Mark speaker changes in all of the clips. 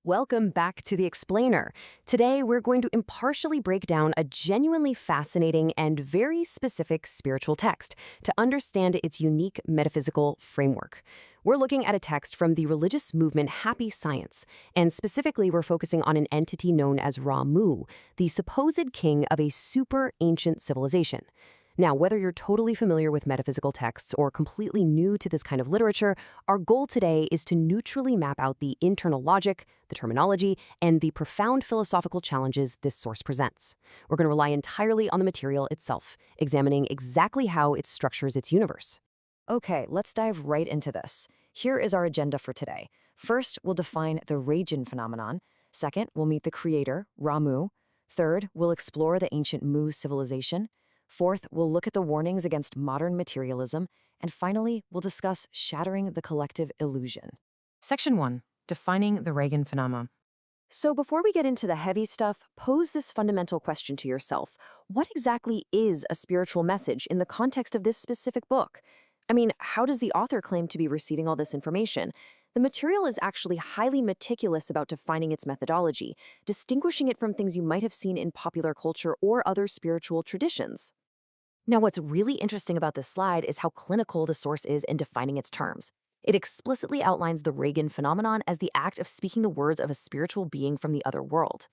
Speaker 1: Welcome back to The Explainer. Today, we're going to impartially break down a genuinely fascinating and very specific spiritual text to understand its unique metaphysical framework. We're looking at a text from the religious movement Happy Science, and specifically, we're focusing on an entity known as Ra-Mu, the supposed king of a super ancient civilization. Now, whether you're totally familiar with metaphysical texts or completely new to this kind of literature, our goal today is to neutrally map out the internal logic, the terminology, and the profound philosophical challenges this source presents. We're going to rely entirely on the material itself, examining exactly how it structures its universe. Okay, let's dive right into this. Here is our agenda for today. First, we'll define the Rajan phenomenon. Second, we'll meet the creator, Ra-Mu. Third, we'll explore the ancient Mu civilization. Fourth, we'll look at the warnings against modern materialism. And finally, we'll discuss shattering the collective illusion.
Speaker 2: Section 1. Defining the Rajan phenomenon.
Speaker 1: So before we get into the heavy stuff, pose this fundamental question to yourself. What exactly is a spiritual message in the context of this specific book? I mean, how does the author claim to be receiving all this information? The material is actually highly meticulous about defining its methodology, distinguishing it from things you might have seen in popular culture or other spiritual traditions. Now, what's really interesting about this slide is how clinical the source is in defining its terms. It explicitly outlines the Rajan phenomenon as the act of speaking the words of a spiritual being from the other world.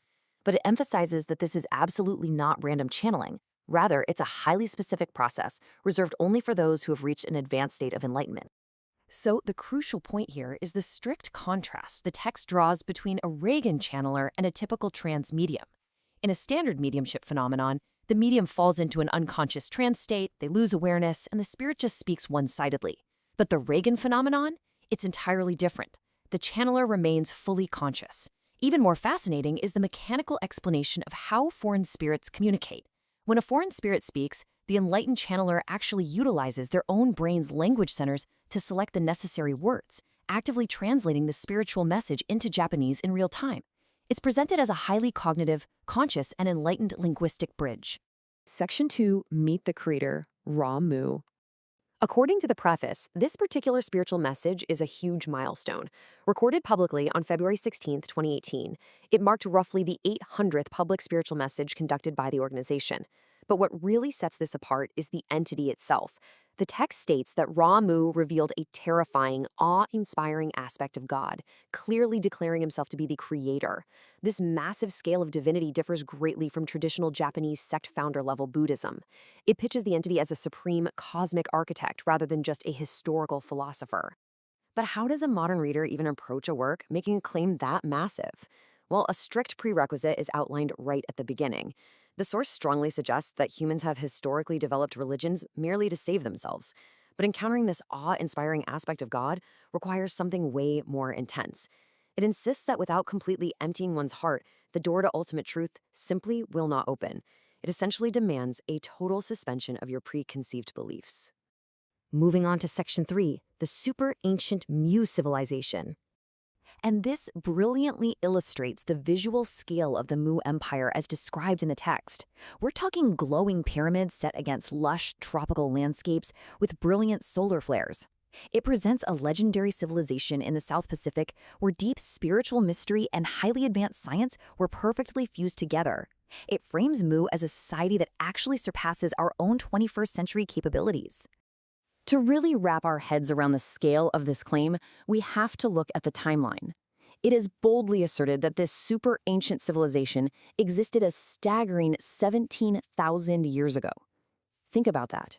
Speaker 1: But it emphasizes that this is absolutely not random channeling. Rather, it's a highly specific process, reserved only for those who have reached an advanced state of enlightenment. So the crucial point here is the strict contrast the text draws between a Rajan channeler and a typical trance medium. In a standard mediumship phenomenon, the medium falls into an unconscious trance state, they lose awareness, and the spirit just speaks one-sidedly. But the Rajan phenomenon? It's entirely different. The channeler remains fully conscious. Even more fascinating is the mechanical explanation of how foreign spirits communicate. When a foreign spirit speaks, the enlightened channeler actually utilizes their own brain's language centers to select the necessary words, actively translating the spiritual message into Japanese in real time. It's presented as a highly cognitive, conscious, and enlightened linguistic bridge. Section 2, Meet the Creator, Ra-Mu. According to the preface, this particular spiritual message is a huge milestone. Recorded publicly on February 16, 2018, it marked roughly the 800th public spiritual message conducted by the organization. But what really sets this apart is the entity itself. The text states that Ra-Mu revealed a terrifying, awe-inspiring aspect of God, clearly declaring himself to be the creator. This massive scale of divinity differs greatly from traditional Japanese sect founder-level Buddhism. It pitches the entity as a supreme cosmic architect rather than just a historical philosopher. But how does a modern reader even approach a work making a claim that massive? Well, a strict prerequisite is outlined right at the beginning. The source strongly suggests that humans have historically developed religions merely to save themselves. But encountering this awe-inspiring aspect of God requires something way more intense. It insists that without completely emptying one's heart, the door to ultimate truth simply will not open. It essentially demands a total suspension of your preconceived beliefs. Moving on to Section 3, the super ancient Mu civilization. And this brilliantly illustrates the visual scale of the Mu Empire as described in the text. We're talking glowing pyramids set against lush tropical landscapes with brilliant solar flares. It presents a legendary civilization in the South Pacific where deep spiritual mystery and highly advanced science were perfectly fused together. It frames Mu as a society that actually surpasses our own 21st century capabilities. To really wrap our heads around the scale of this claim, we have to look at the timeline. It is boldly asserted that this super ancient civilization existed a staggering 17,000 years ago. Think about that.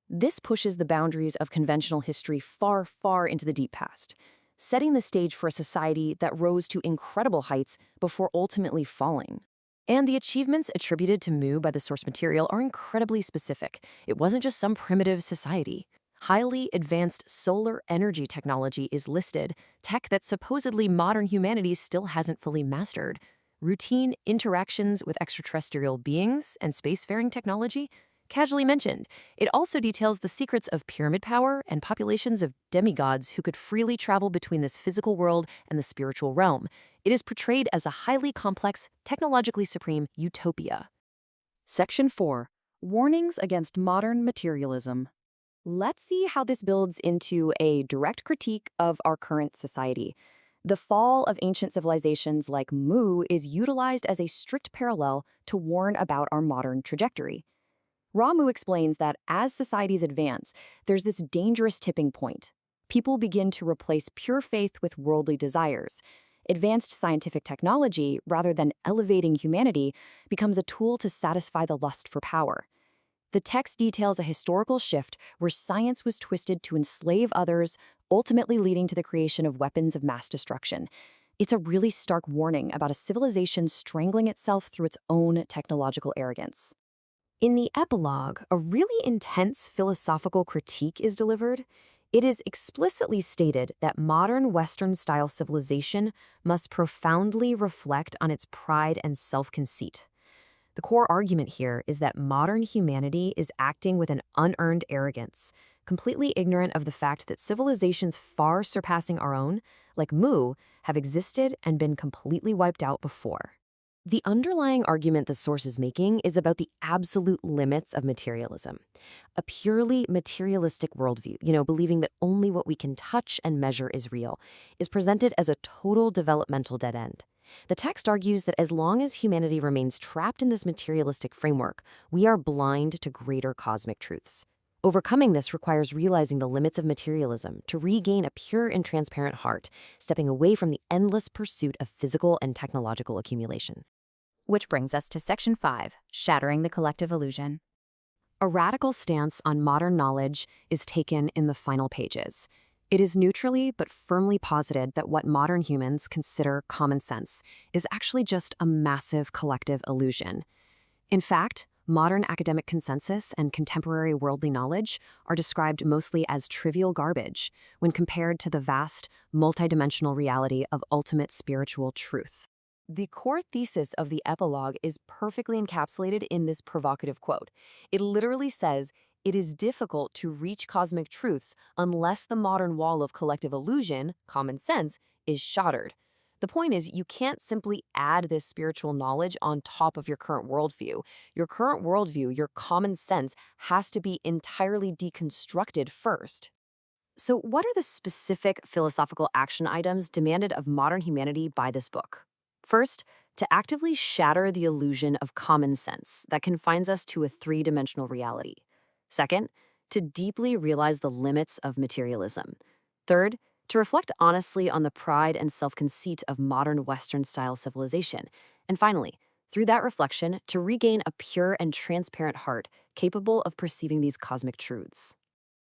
Speaker 1: This pushes the boundaries of conventional history far, far into the deep past, setting the stage for a society that rose to incredible heights before ultimately falling. And the achievements attributed to Mu by the source material are incredibly specific. It wasn't just some primitive society. Highly advanced solar energy technology is listed, tech that supposedly modern humanity still hasn't fully mastered. Routine interactions with extraterrestrial beings and spacefaring technology, casually mentioned. It also details the secrets of pyramid power and populations of demigods who could freely travel between this physical world and the spiritual realm. It is portrayed as a highly complex, technologically supreme utopia. Section 4. Warnings against modern materialism. Let's see how this builds into a direct critique of our current society. The fall of ancient civilizations like Mu is utilized as a strict parallel to warn about our modern trajectory. Ramu explains that as societies advance, there's this dangerous tipping point. People begin to replace pure faith with worldly desires. Advanced scientific technology, rather than elevating humanity, becomes a tool to satisfy the lust for power. The text details a historical shift where science was twisted to enslave others, ultimately leading to the creation of weapons of mass destruction. It's a really stark warning about a civilization strangling itself through its own technological arrogance. In the epilogue, a really intense philosophical critique is delivered. It is explicitly stated that modern Western-style civilization must profoundly reflect on its pride and self-conceit. The core argument here is that modern humanity is acting with an unearned arrogance, completely ignorant of the fact that civilizations far surpassing our own, like Mu, have existed and been completely wiped out before. The underlying argument the source is making is about the absolute limits of materialism. A purely materialistic worldview, believing that only what we can touch and measure is real, is presented as a total developmental dead end. The text argues that as long as humanity remains trapped in this materialistic framework, we are blind to greater cosmic truths. Overcoming this requires realizing the limits of materialism to regain a pure and transparent heart, stepping away from the endless pursuit of physical and technological accumulation.
Speaker 3: Which brings us to Section 5, Shattering the Collective Illusion.
Speaker 1: A radical stance on modern knowledge is taken in the final pages. It is neutrally but firmly posited that what modern humans consider common sense is actually just a massive collective illusion. In fact, modern academic consensus and contemporary worldly knowledge are described mostly as trivial garbage when compared to the vast, multidimensional reality of ultimate spiritual truth. The core thesis of the epilogue is perfectly encapsulated in this provocative quote. It literally says, "It is difficult to reach cosmic truths unless the modern wall of collective illusion, common sense, is shattered." The point is, you can't simply add this spiritual knowledge on top of your current worldview. Your current worldview, your common sense, has to be entirely deconstructed first. So what are the specific philosophical action items demanded of modern humanity by this book? First, to actively shatter the illusion of common sense that confines us to a three-dimensional reality. Second, to deeply realize the limits of materialism. Third, to reflect honestly on the pride and self-conceit of modern Western-style civilization. And finally, through that reflection, to regain a pure and transparent heart capable of perceiving these cosmic truths.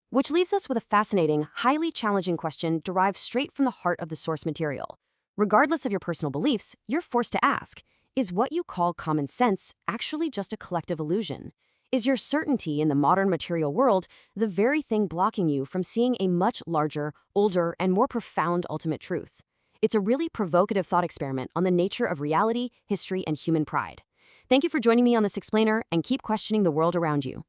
Speaker 1: Which leaves us with a fascinating, highly challenging question derived straight from the heart of the source material. Regardless of your personal beliefs, you're forced to ask, is what you call common sense actually just a collective illusion? Is your certainty in the modern material world the very thing blocking you from seeing a much larger, older, and more profound ultimate truth? It's a really provocative thought experiment on the nature of reality, history, and human pride. Thank you for joining me on this explainer, and keep questioning the world around you.